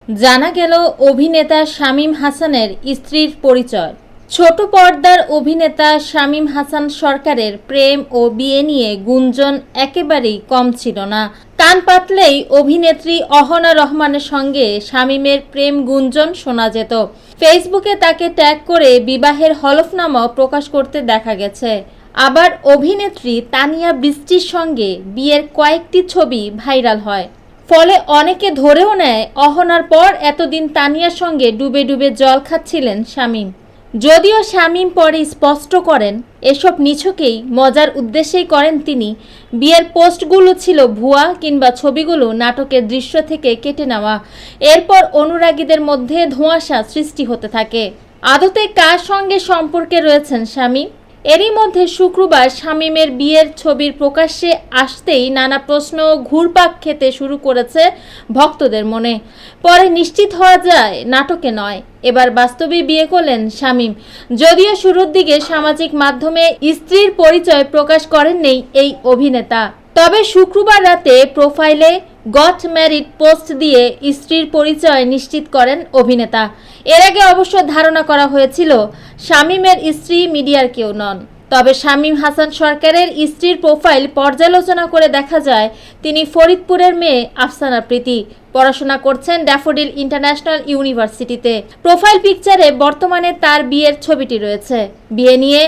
জানা গেল অভিনেতা শামীম হাসানের স্ত্রীর পরিচয়। ছোট পর্দার অভিনেতা শামীম হাসান সরকারের প্রেম ও বিয়ে নিয়ে গুঞ্জন একেবারেই কম ছিল না। কান পাতলেই অভিনেত্রী অহনা রহমানের সঙ্গে শামীমের প্রেম গুঞ্জন শোনা যেত। ফেসবুকে তাকে ট্যাগ করে বিবাহের হলফনামা প্রকাশ করতে দেখা গেছে। আবার অভিনেত্রী তানিয়া বৃষ্টির সঙ্গে বিয়ের কয়েকটি ছবি ভাইরাল হয়। ফলে অনেকে ধরেও নেয় অহনার পর এতদিন তানিয়ার সঙ্গে ডুবে ডুবে জল খাচ্ছিলেন শামীম। যদিও শামীম পরে স্পষ্ট করেন এসব নিছকেই মজার উদ্দেশ্যেই করেন তিনি। বিয়ের পোস্টগুলো ছিল ভুয়া কিংবা ছবিগুলো নাটকের দৃশ্য থেকে কেটে নেওয়া। এরপর অনুরাগীদের মধ্যে ধোঁয়াশা সৃষ্টি হতে থাকে। আদতে কার সঙ্গে সম্পর্কে রয়েছেন শামীম? এরই মধ্যে শুক্রবার শামীমের বিয়ের ছবির প্রকাশ্যে আসতেই নানা প্রশ্ন ঘুরপাক খেতে শুরু করেছে ভক্তদের মনে। পরে নিশ্চিত হওয়া যায় নাটকে নয়, এবার বাস্তবেই বিয়ে করলেন শামীম। যদিও শুরুর দিকে সামাজিক মাধ্যমে স্ত্রীর পরিচয় প্রকাশ করেননি এই অভিনেতা, তবে শুক্রবার রাতে প্রোফাইলে গট ম্যারিড পোস্ট দিয়ে স্ত্রীর পরিচয় নিশ্চিত করেন অভিনেতা। এর আগে অবশ্য ধারণা করা হয়েছিল শামীমের স্ত্রী মিডিয়ার কেউ নন। তবে শামীম হাসান সরকারের স্ত্রীর প্রোফাইল পর্যালোচনা করে দেখা যায় তিনি ফরিদপুরের মেয়ে আফসানা প্রীতি। পড়াশোনা করছেন ড্যাফোডিল ইন্টারন্যাশনাল ইউনিভার্সিটিতে। প্রোফাইল পিকচারে বর্তমানে তার বিয়ের ছবিটি রয়েছে। বিয়ে নিয়ে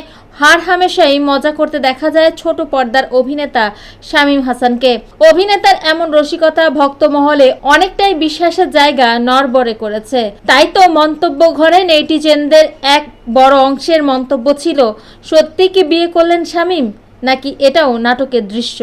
হামেশাই মজা করতে দেখা যায় ছোট পর্দার অভিনেতা শামীম হাসানকে। অভিনেতার এমন রসিকতা ভক্ত মহলে অনেকটাই বিশ্বাসের জায়গা নড়বড়ে করেছে। তাই তো মন্তব্য ঘরে নেটিজেনদের এক বড় অংশের মন্তব্য ছিল, সত্যি কি বিয়ে করলেন শামীম, নাকি এটাও নাটকের দৃশ্য?